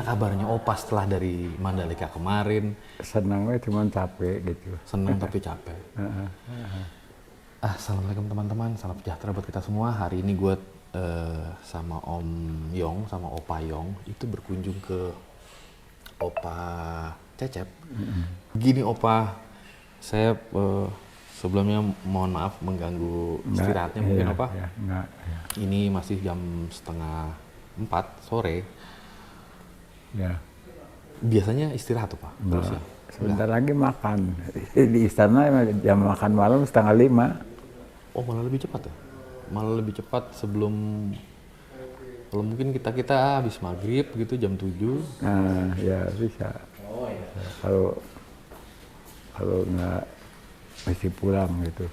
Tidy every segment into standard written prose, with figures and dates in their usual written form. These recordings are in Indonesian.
Gimana kabarnya Opa setelah dari Mandalika kemarin? Senangnya cuma capek gitu. Senang tapi capek. Assalamualaikum teman-teman, salam sejahtera buat kita semua. Hari ini gue sama Om Yong, sama Opa Yong itu berkunjung ke Opa Cecep. Gini Opa, saya sebelumnya mohon maaf mengganggu istirahatnya mungkin iya, Opa. iya, enggak, iya. Ini masih jam 3:30 sore. Ya. Biasanya istirahat tuh Pak? Terus ya? Sebentar lagi makan. Di istana jam makan malam 4:30. Oh malah lebih cepat ya? Malah lebih cepat sebelum, kalau mungkin kita habis maghrib gitu jam 7. Nah, ya bisa. Oh iya. Kalau nggak mesti pulang gitu.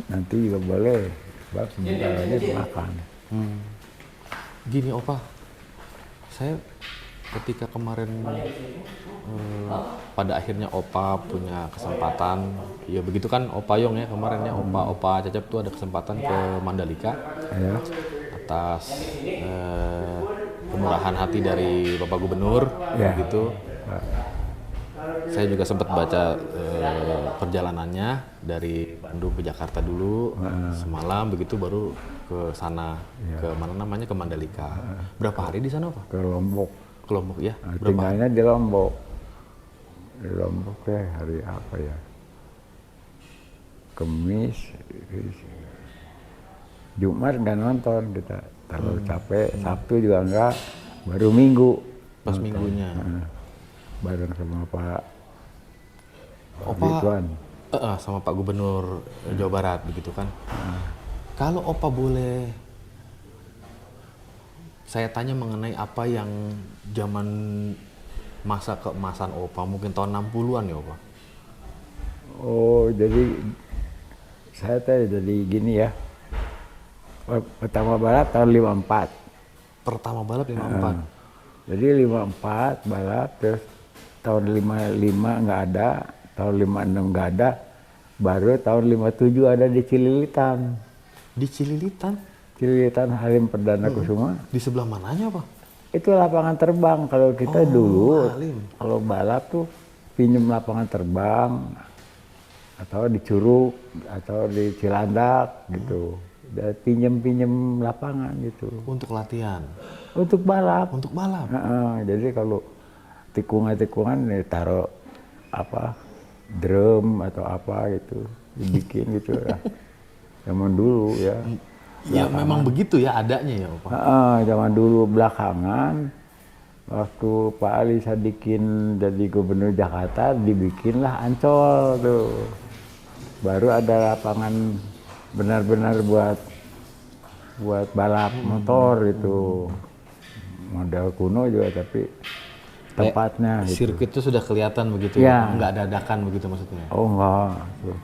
Nanti juga boleh. Sebab sebentar lagi makan. Gini Opa, saya ketika kemarin pada akhirnya Opa punya kesempatan, ya begitu kan Opa Yong ya kemarin ya, Opa Cecep tuh ada kesempatan ke Mandalika Ya. atas kemurahan hati dari Bapak Gubernur, Ya. begitu. Saya juga sempat baca perjalanannya dari Bandung ke Jakarta dulu, semalam begitu baru ke sana, ke mana namanya, ke Mandalika. Berapa hari di sana Pak? Ke Lombok. Ke Lombok ya? Nah, Berapa? tinggalnya di Lombok. Di Lombok deh hari apa ya? Kamis, Jumat nggak nonton kita. Terlalu capek. Sabtu juga enggak. Baru Minggu. Pas minggunya. Bareng sama Pak Opa Ridwan. sama Pak Gubernur Jawa Barat begitu kan. Kalau Opa boleh saya tanya mengenai apa yang zaman masa keemasan Opa, mungkin tahun 60-an ya Opa. Oh, jadi saya jadi gini ya. Pertama balap tahun 54. Pertama balap 54. Jadi 54 balap, terus tahun 55 nggak ada, tahun 56 nggak ada, baru tahun 57 ada di Cililitan. Di Cililitan? Cililitan Halim Perdana Kusuma. Di sebelah mananya Pak? Itu lapangan terbang. Kalau kita dulu, Halim. kalau balap tuh pinjem lapangan terbang, atau di Curug, atau di Cilandak gitu. Dan pinjem lapangan gitu. Untuk latihan? Untuk balap. Untuk balap? Jadi kalau tikungan ya taruh apa, drum atau apa gitu, dibikin gitu lah. Zaman dulu ya. Ya memang begitu ya adanya ya Opa? Zaman dulu belakangan, waktu Pak Ali Sadikin jadi gubernur Jakarta, dibikinlah Ancol tuh. Baru ada lapangan benar-benar buat balap motor itu. Model kuno juga tapi tempatnya gitu. Sirkuit itu sudah kelihatan begitu Ya. Nggak dadakan begitu maksudnya? Oh enggak, tuh.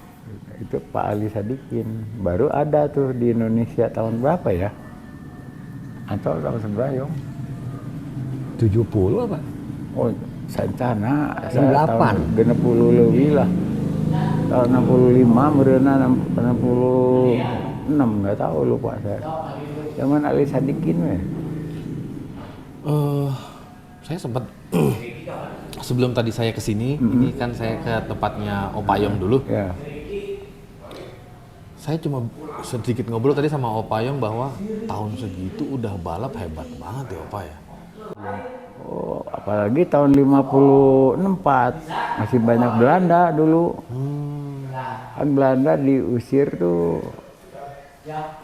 Itu Pak Ali Sadikin. Baru ada tuh di Indonesia tahun berapa ya? Ancol tahun seberapa Yong? 70 apa? Oh, Sancana, 68. 60 lebih lah. Tahun 65, merena 66, nggak tahu lupa saya. Zaman Ali Sadikin ya. Saya sempat sebelum tadi saya kesini, ini kan saya ke tempatnya Opa Yong dulu. Ya. Saya cuma sedikit ngobrol tadi sama Opa Yong bahwa tahun segitu udah balap hebat banget ya Opa ya. Oh, apalagi tahun 54 masih banyak Belanda dulu. Kan Belanda diusir tuh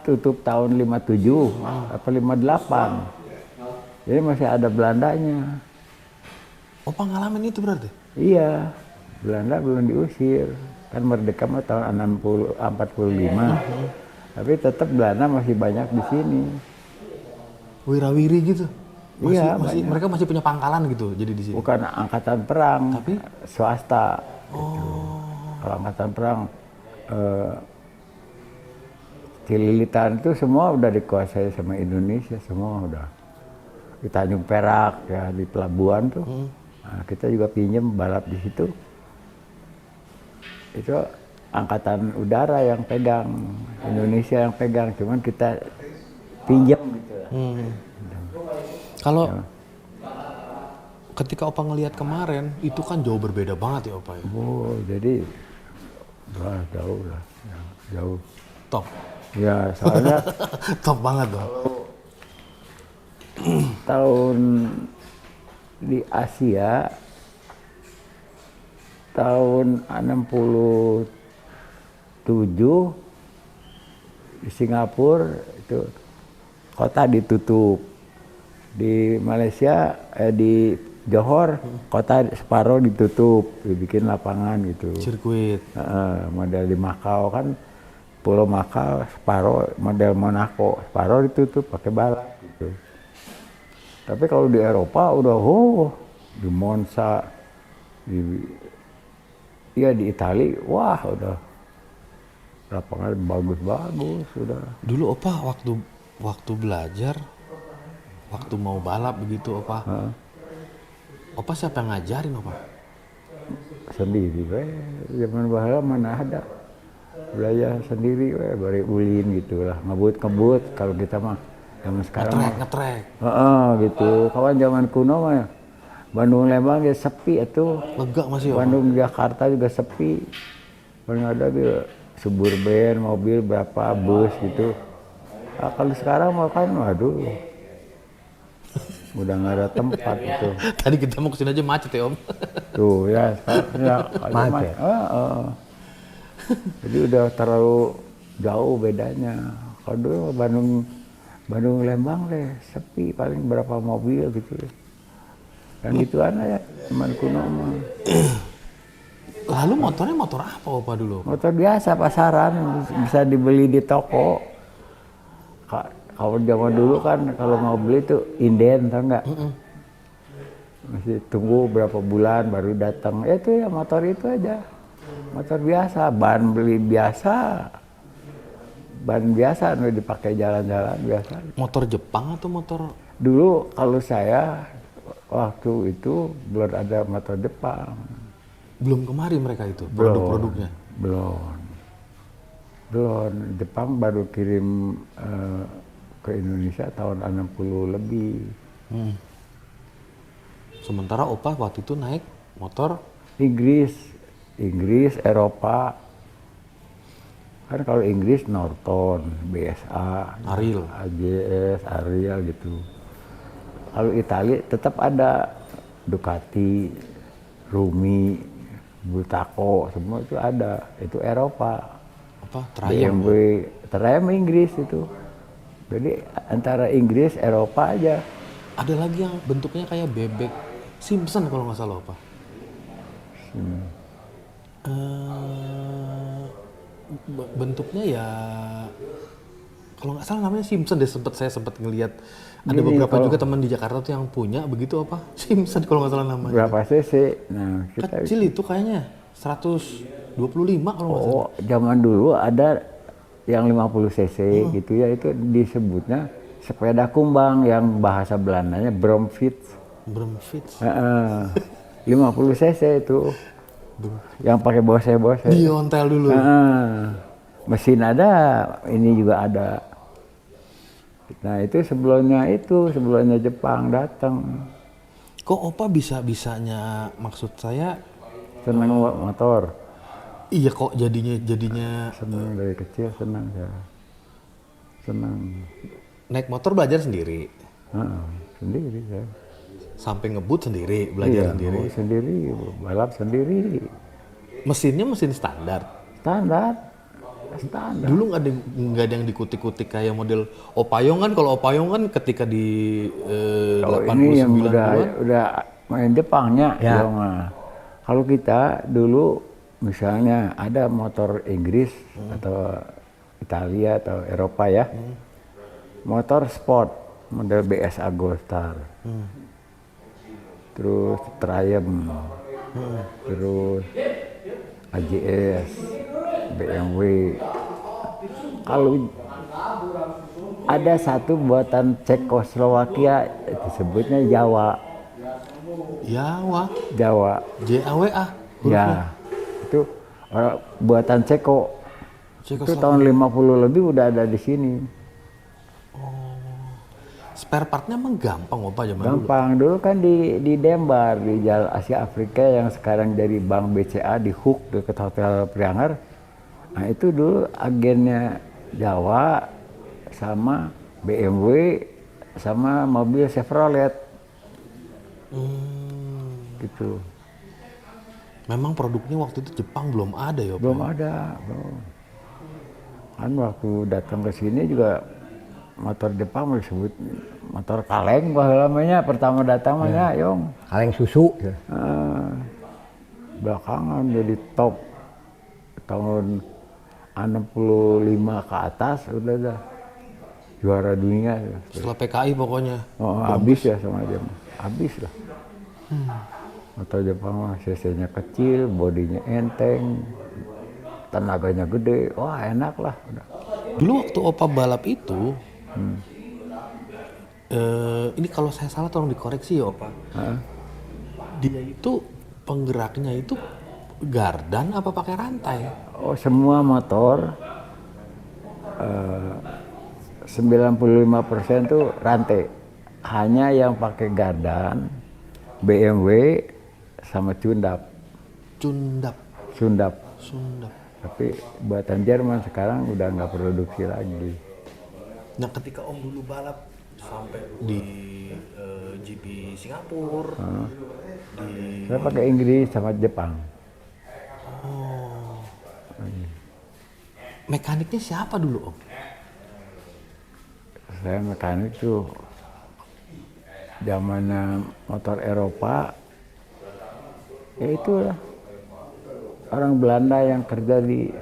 tutup tahun 57 apa 58. Jadi masih ada Belandanya. Opa ngalamin itu berarti? Iya, Belanda belum diusir. Kan merdeka mah tahun 45. Tapi tetap Belanda masih banyak di sini. Wirawiri gitu? Iya, mereka masih punya pangkalan gitu jadi di sini? Bukan angkatan perang, Tapi? Swasta. Gitu. Kalau angkatan perang, Cililitan itu semua udah dikuasai sama Indonesia, semua udah. Di Tanjung Perak ya, di pelabuhan tuh. Nah, kita juga pinjem balap di situ. Itu angkatan udara yang pegang, Indonesia yang pegang, cuman kita pinjam gitu. Kalau ketika Opa ngelihat kemarin, itu kan jauh berbeda banget ya Opa ya? Oh, jadi wah, jauh lah, ya, jauh. Top. Ya, soalnya Top banget dong. tahun di Asia tahun 67 di Singapura itu kota ditutup. Di Malaysia di Johor kota separuh ditutup, dibikin lapangan gitu. Sirkuit. Model di Makau kan Pulau Makau separuh, model Monaco separuh ditutup pakai balap gitu. Tapi kalau di Eropa udah di Monza, di Itali, wah udah lapangan bagus-bagus sudah. Dulu Opa waktu belajar, waktu mau balap begitu Opa. Opa siapa yang ngajarin Opa? Sendiri we, zaman bahala mana ada. Belajar sendiri we, bari ulin gitulah, ngebut kalau kita mah. Zaman sekarang Ngetrek. gitu. Kawan zaman kuno mah Bandung Lembang ya sepi itu. Lega masih Opa. Bandung Jakarta juga sepi. Paling ada gitu suburban, mobil berapa, bus gitu. Nah, kalau sekarang mah kan waduh. Udah nggak ada tempat itu. Tadi kita mau kesini aja macet ya Om. Tuh ya sekarang ya, Macet. Jadi udah terlalu jauh bedanya. Kalau dulu Bandung Lembang deh sepi, paling berapa mobil gitu. Dan gituan aja teman kuno mah. Lalu motornya motor apa Opa dulu? Motor biasa pasaran, bisa dibeli di toko. Kalau zaman dulu kan kalau mau beli tuh inden, tau nggak? Masih tunggu berapa bulan baru datang. Itu ya motor itu aja. Motor biasa, ban beli biasa. Ban biasa dipakai jalan-jalan biasa. Motor Jepang atau motor? Dulu kalau saya waktu itu belum ada motor Jepang. Belum kemari mereka itu produk-produknya. Belum. Jepang baru kirim ke Indonesia tahun 60 lebih. Sementara Opa waktu itu naik motor Inggris, Eropa. Kan kalau Inggris Norton, BSA, Ariel. AJS, Ariel gitu. Kalau Italia tetap ada Ducati, Rumi, Bultaco, semua itu ada. Itu Eropa. Apa? Triumph. BMW, Triumph Inggris itu. Jadi antara Inggris, Eropa aja. Ada lagi yang bentuknya kayak bebek Simpson kalau nggak salah Opa. Bentuknya ya kalau nggak salah namanya Simpson deh, saya sempat ngelihat ada beberapa juga teman di Jakarta tuh yang punya begitu apa Simpson kalau nggak salah namanya. Berapa cc? Nah, kita Kecil itu kayaknya 125 kalau nggak salah. Zaman dulu ada yang 50 cc gitu ya, itu disebutnya sepeda kumbang, yang bahasa Belandanya Bromfiets. 50 cc itu. Yang pakai bose. Diontel dulu. Mesin ada, ini juga ada. Nah itu sebelumnya Jepang datang. Kok Opa bisa-bisanya, maksud saya Senang motor. iya kok jadinya Senang dari kecil, senang ya. Senang. naik motor belajar sendiri. Sendiri ya. Sampai ngebut sendiri, belajar sendiri. Sendiri, balap sendiri. Mesinnya mesin standar. Standar. Dulu nggak ada yang dikutik-kutik kayak model Opayong kan. Kalau Opayong kan ketika di Kalau 89 ini yang an udah main Jepangnya, Ya. Kalau kita dulu misalnya ada motor Inggris atau Italia atau Eropa ya, motor sport model BSA Gold Star, terus Triumph, terus AJS, BMW. Kalau ada satu buatan Cekoslowakia, disebutnya Jawa. Jawa, JAWA. Ya, itu buatan Ceko. Itu tahun 50 lebih udah ada di sini. Spare partnya emang gampang Opa zaman dulu? Gampang, dulu kan di Dembar, di Jalan Asia Afrika yang sekarang dari Bank BCA di Hook dekat Hotel Priangar. Nah itu dulu agennya Jawa sama BMW sama mobil Chevrolet. Gitu. Memang produknya waktu itu Jepang belum ada ya Opa? Belum ada, belum. Kan waktu datang ke sini juga motor Jepang disebut motor kaleng namanya pertama datang mah Yong. Kaleng susu. Belakangan jadi top tahun 65 ke atas udah dah juara dunia. Setelah PKI pokoknya? Habis ya sama dia, habis lah. Motor Jepang mah cc-nya kecil, bodinya enteng, tenaganya gede, wah enak lah. Udah. Dulu waktu Opa balap itu, ini kalau saya salah tolong dikoreksi ya Opa. Dia itu penggeraknya itu gardan apa pakai rantai? Oh semua motor 95% tuh rantai. Hanya yang pakai gardan, BMW sama Cundap. Sundap. Tapi buatan Jerman sekarang udah nggak produksi lagi. Nah ketika Om dulu balap sampai di GP Singapura, Saya pakai Inggris sama Jepang. Mekaniknya siapa dulu Om? Saya mekanik tuh zamannya motor Eropa, ya itulah orang Belanda yang kerja di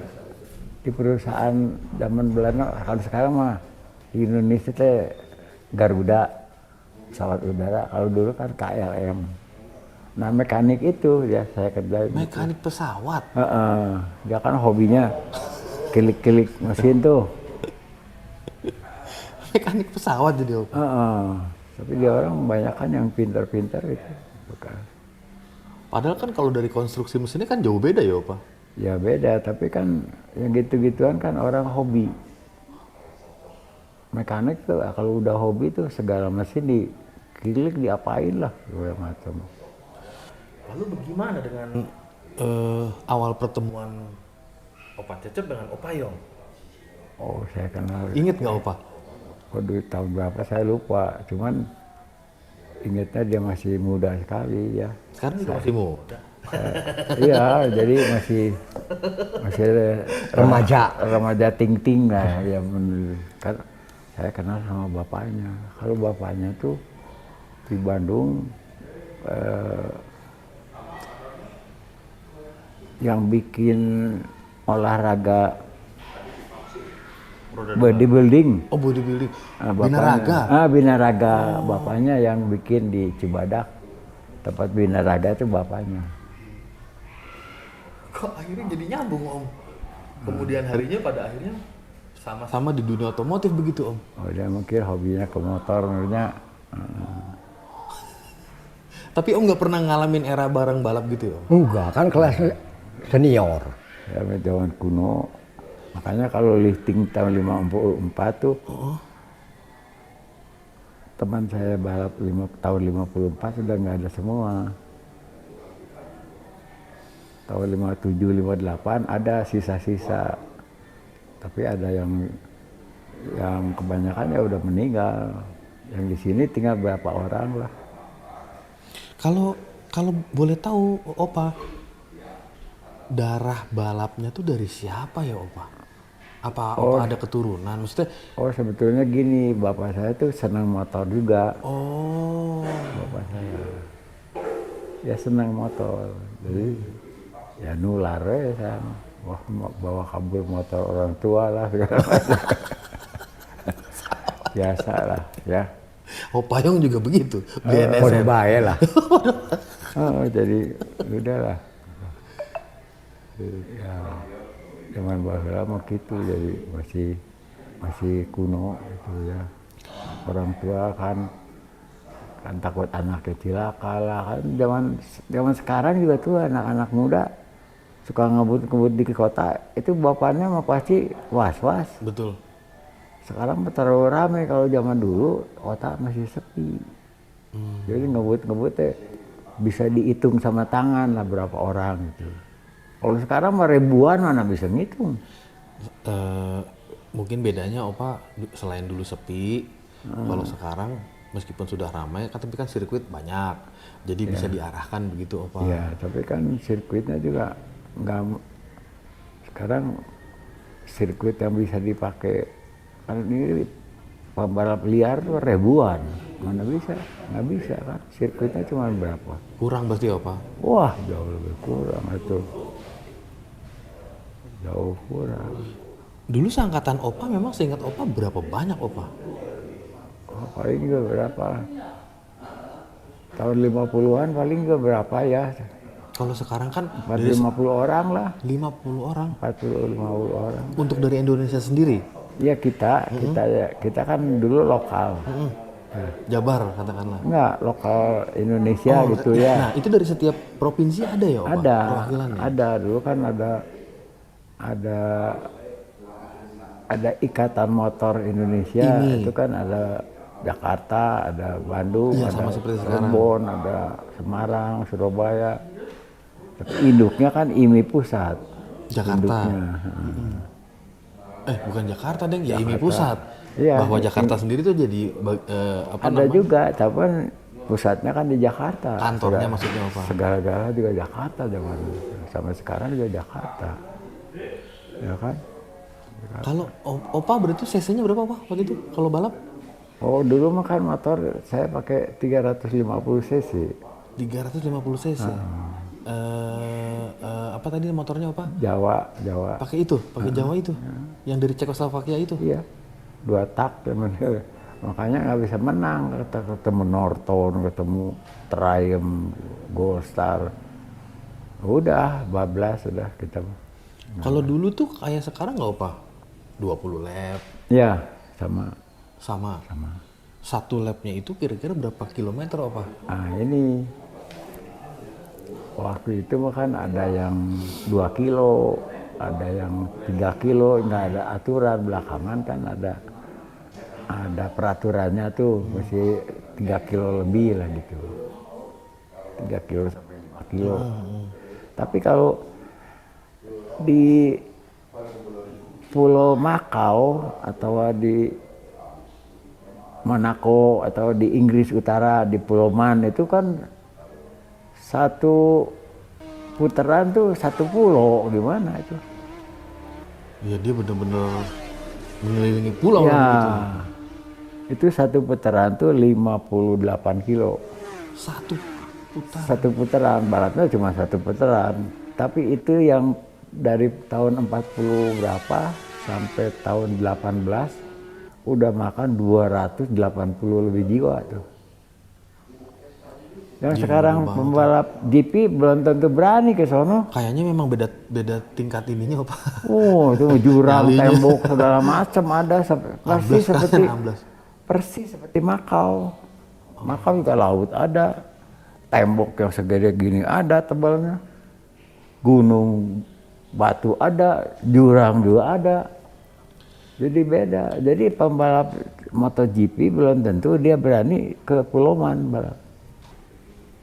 perusahaan zaman Belanda. Kalau sekarang mah di Indonesia teh Garuda pesawat udara, kalau dulu kan KLM. Nah mekanik itu ya saya kerja. Mekanik pesawat? Dia kan hobinya kilik-kilik mesin tuh. Mekanik pesawat jadi Om? Tapi dia orang kebanyakan yang pintar-pintar itu. Bukan. Padahal kan kalau dari konstruksi mesinnya kan jauh beda ya Opa? Ya beda, tapi kan yang gitu-gituan kan orang hobi. Mekanik tuh kalau udah hobi tuh segala mesin dikilik diapain lah segala macam. Lalu bagaimana dengan awal pertemuan Opa Cecep dengan Opa Yong? Oh saya kenal. Ingat nggak Opa? Waduh tahun berapa saya lupa, cuman ingatnya dia masih muda sekali ya. Sekarang juga masih muda. Iya, jadi masih remaja ting-ting lah ya. Kan saya kenal sama bapaknya. Kalau bapaknya tuh di Bandung yang bikin olahraga bodybuilding. Oh bodybuilding. Binaraga. Binaraga. Bapaknya yang bikin di Cibadak. Tempat binaraga itu bapaknya. Kok akhirnya jadi nyambung Om? Kemudian harinya pada akhirnya sama-sama di dunia otomotif begitu Om? Oh dia mungkin hobinya ke motor menurutnya. Tapi Om nggak pernah ngalamin era bareng balap gitu ya Om? Enggak, kan kelas senior. Ya zaman kuno. Makanya kalau lifting tahun 54 tuh teman saya balap tahun 54 sudah nggak ada semua. Tahun 57, 58 ada sisa-sisa. Tapi ada yang kebanyakan ya udah meninggal. Yang di sini tinggal berapa orang lah. Kalau boleh tahu Opa, darah balapnya tuh dari siapa ya Opa? Apa Opa ada keturunan? Maksudnya? Oh sebetulnya gini, bapak saya tuh senang motor juga. Oh. Bapak saya. Ya senang motor. Jadi ya nular ya saya. Wah bawa kabur motor orang tua lah. Biasa lah ya. Opa Yong juga begitu. BNSM. Bahaya lah. Jadi udah lah. Ya. Zaman bahasa mah gitu, jadi masih kuno gitu ya. Orang tua kan takut anaknya cilaka lah kan. Zaman sekarang juga tuh anak-anak muda suka ngebut di kota itu bapaknya mah pasti was-was. Betul. Sekarang terlalu ramai. Kalau zaman dulu otak masih sepi. Jadi ngebut bisa dihitung sama tangan lah berapa orang gitu. Kalau sekarang mah ribuan mana bisa ngitung. Mungkin bedanya Opa selain dulu sepi, kalau sekarang meskipun sudah ramai, kan tapi kan sirkuit banyak, jadi bisa diarahkan begitu Opa. Ya, tapi kan sirkuitnya juga nggak. Sekarang sirkuit yang bisa dipakai kan ini pembalap liar tuh ribuan, mana bisa? Nggak bisa kan? Sirkuitnya cuma berapa? Kurang berarti Opa. Wah, jauh lebih kurang itu. Jauh kurang. Dulu seangkatan Opa memang seingat Opa berapa banyak Opa? Oh, paling juga berapa? Tahun 50-an paling juga berapa ya? Kalau sekarang kan 40-50 orang lah. 50 orang. 40-50 orang. Untuk dari Indonesia sendiri? Iya kita kan dulu lokal. Jabar katakanlah. Enggak, lokal Indonesia gitu ya. Nah, itu dari setiap provinsi ada ya Opa? Perwakilannya? Ada. Dulu kan ada Ikatan Motor Indonesia. Ini. Itu kan ada Jakarta, ada Bandung, Ya, ada sama seperti sekarang. Cirebon, ada Semarang, Surabaya. Tapi induknya kan IMI Pusat. Jakarta. Induknya. Bukan Jakarta deng, ya IMI Pusat. Iya, Bahwa Jakarta sendiri tuh jadi apa ada namanya? juga, tapi pusatnya kan di Jakarta. Kantornya maksudnya apa? Segala-gala juga Jakarta zaman dulu. Sampai sekarang juga Jakarta. Ya kan? Kalau Opa berarti cc-nya berapa Pak waktu itu kalau balap? Oh, dulu mah kan motor saya pakai 350 cc. 350 cc. Apa tadi motornya Opa? Jawa. Pakai itu, pakai Jawa itu. Yang dari Cekoslovakia itu. Iya. 2 tak teman. Makanya nggak bisa menang. Ketemu Norton, ketemu Triumph, Goldstar. Udah, bablas sudah kita. Kalau dulu tuh kayak sekarang nggak Opa? 20 lap. Iya, sama. Satu lapnya itu kira-kira berapa kilometer Opa? Nah ini waktu itu kan ada yang 2 kilo, ada yang 3 kilo, nggak ada aturan. Belakangan kan ada peraturannya tuh, mesti 3 kilo lebih lah gitu. 3 kilo sampai 5 kilo. Tapi kalau di Pulau Makau atau di Monaco atau di Inggris Utara, di Pulau Man itu kan satu putaran tuh 1 pulau, gimana itu? Ya dia bener-bener mengelilingi pulau Ya, lah gitu. itu 1 putaran tuh 58 kilo. Satu putaran. 1 putaran, baratnya cuma 1 putaran. Tapi itu yang dari tahun 40 berapa sampai tahun 18 udah makan 280 lebih jiwa tuh. Yang sekarang pembalap GP belum tentu berani ke sono. Kayaknya memang beda tingkat ininya Opa. Oh, itu jurang, Nyalinya. tembok segala macam ada persis seperti Makau. Makau juga laut ada. Tembok yang segede gini ada tebalnya. Gunung batu ada, jurang juga ada. Jadi beda. Jadi pembalap MotoGP belum tentu dia berani ke Pulau Man balap.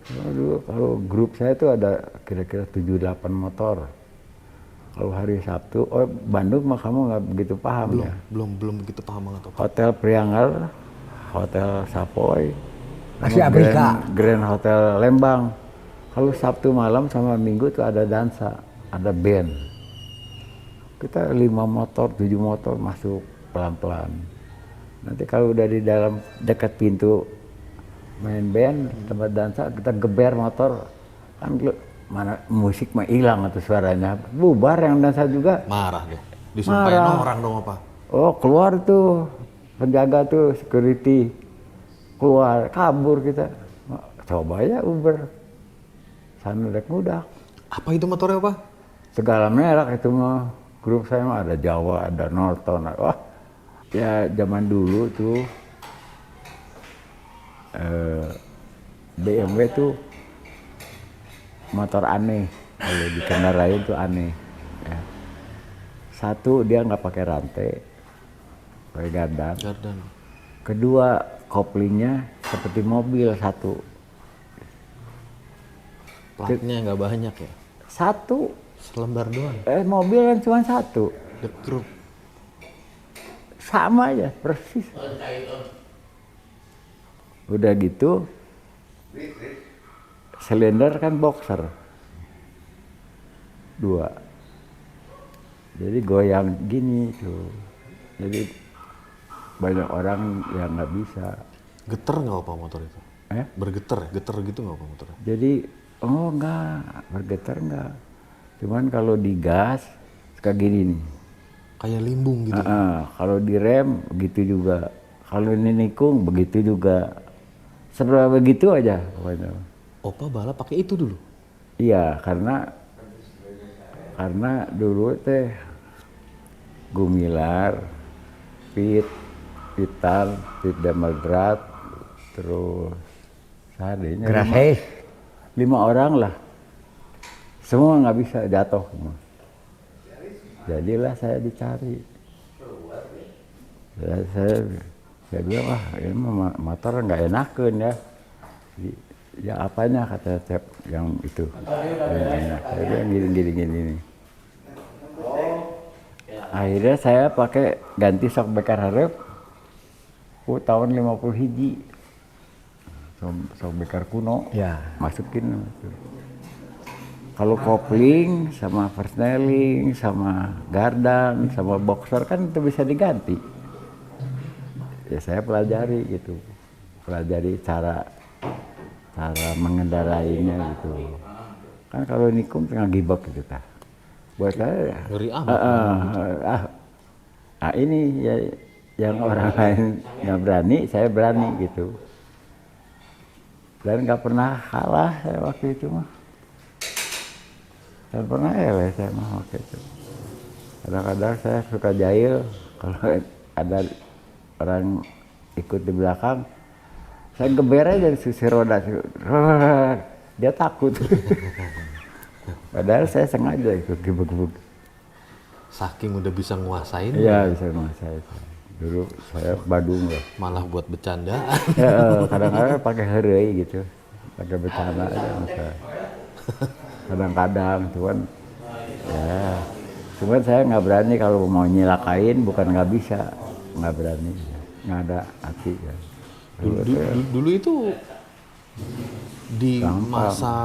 Dulu kalau grup saya itu ada kira-kira 7-8 motor. Kalau hari Sabtu, Bandung mah kamu nggak begitu paham ya. Belum begitu paham banget Opa. Hotel Priangal, Hotel Savoy, Masih Afrika. Grand Hotel Lembang. Kalau Sabtu malam sama Minggu tuh ada dansa, ada band. Kita 5 motor, 7 motor masuk pelan-pelan. Nanti kalau udah di dalam dekat pintu main band, tempat dansa, kita geber motor. Kan mana musik mah hilang atau suaranya. Bubar yang dansa juga. Marah deh. Disumpahin Marah. orang dong Opa. Oh, keluar tuh penjaga tuh, security. Keluar, kabur kita. Coba ya Uber. Sana dek mudah. Apa itu motornya Opa? Segala merek itu mah. Grup saya mah ada Jawa, ada Norton. Wah, ya zaman dulu tuh BMW tuh motor aneh. Kalau dikendarai itu aneh. Ya. Satu, dia nggak pakai rantai. pakai gardan. Gardan. Kedua, koplingnya seperti mobil satu. Platnya nggak banyak ya? Satu. Selembar doang. Mobil kan cuma satu. Dekruk. Sama aja, persis. Udah gitu, silinder kan boxer. 2. Jadi goyang gini tuh. Jadi banyak orang yang nggak bisa. Geter nggak apa motor itu? Bergetar, geter gitu nggak apa motornya? Jadi, enggak, bergetar enggak. Cuman kalau digas, suka gini nih. Kayak limbung gitu. Kalau direm, begitu juga. Kalau ini nikung, begitu juga. Serba begitu aja. Pokoknya. Opa balap pakai itu dulu? Iya, karena dulu teh Gumilar, Pitan, Pit Damelgrat, terus sadenya Grahes. 5 orang lah. Semua nggak bisa, jatuh semua. Jadilah saya dicari. Saya bilang, wah ini motor nggak enakan ya. Ya apanya, kata Cep yang itu. Saya bilang gini. Akhirnya saya pakai ganti sok bekar harap. Tahun 50 hiji. Sok bekar kuno. Ya. Masukin. Kalau kopling sama persneling sama gardan sama boxer kan itu bisa diganti. Ya saya pelajari gitu. Pelajari cara mengendarainya gitu. Kan kalau nikung tengah gibok gitu ta. Buat saya Ngeri amat. ini ya yang orang lain nggak berani, saya berani gitu. Dan nggak pernah kalah saya waktu itu mah. Dan pernah saya mah waktu itu. Kadang-kadang saya suka jahil kalau ada orang ikut di belakang, saya geber aja dari sisi roda, dia takut. Padahal saya sengaja ikut gebuk-gebuk. Saking udah bisa nguasain. Iya bisa nguasain. Dulu saya Badung loh. Malah buat bercandaan. Ya, kadang-kadang pakai herei gitu, pakai bercanda aja masa. Kadang-kadang cuman saya nggak berani kalau mau nyelakain, bukan nggak bisa, nggak berani, nggak ada hati ya. Dulu itu di Gampang. masa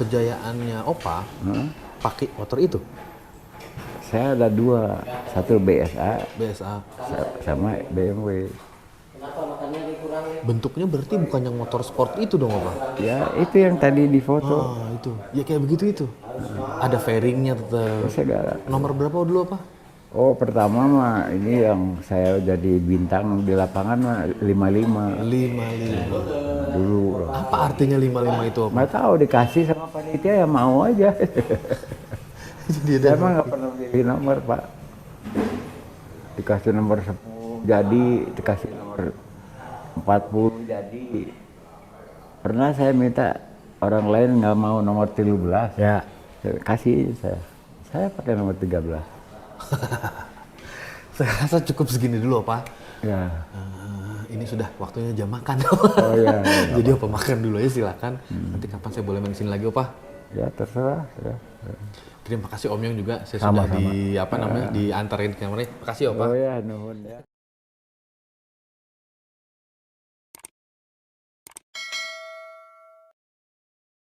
kejayaannya Opa pakai motor itu? Saya ada 2, satu BSA BSA. sama BMW. Bentuknya berarti bukan yang motor sport itu dong Opa? Ya itu yang tadi di foto. Itu. Ya kayak begitu itu. Ada fairingnya tetap. Segala. Nomor berapa dulu Opa? Oh pertama mah ini yang saya jadi bintang di lapangan mah 55 55. dulu. Apa artinya 55 itu Opa? Nggak tahu, dikasih sama panitia ya mau aja. Saya mah nggak pernah pilih nomor Pak. Dikasih nomor 10 jadi, dikasih nomor 40 jadi. Pernah saya minta orang lain nggak mau nomor 13. Ya. Kasih saya pakai nomor 13. Saya rasa cukup segini dulu Opa. Ya. Ini sudah waktunya jam makan. Oh iya. Jadi Opa makan dulu ya silakan. Nanti kapan saya boleh main sini lagi Opa? Ya terserah. Ya. Terima kasih Om Yong juga. Saya Sama-sama. sudah diantarin ke kamarnya. Makasih Opa. Oh ya, nuhun ya.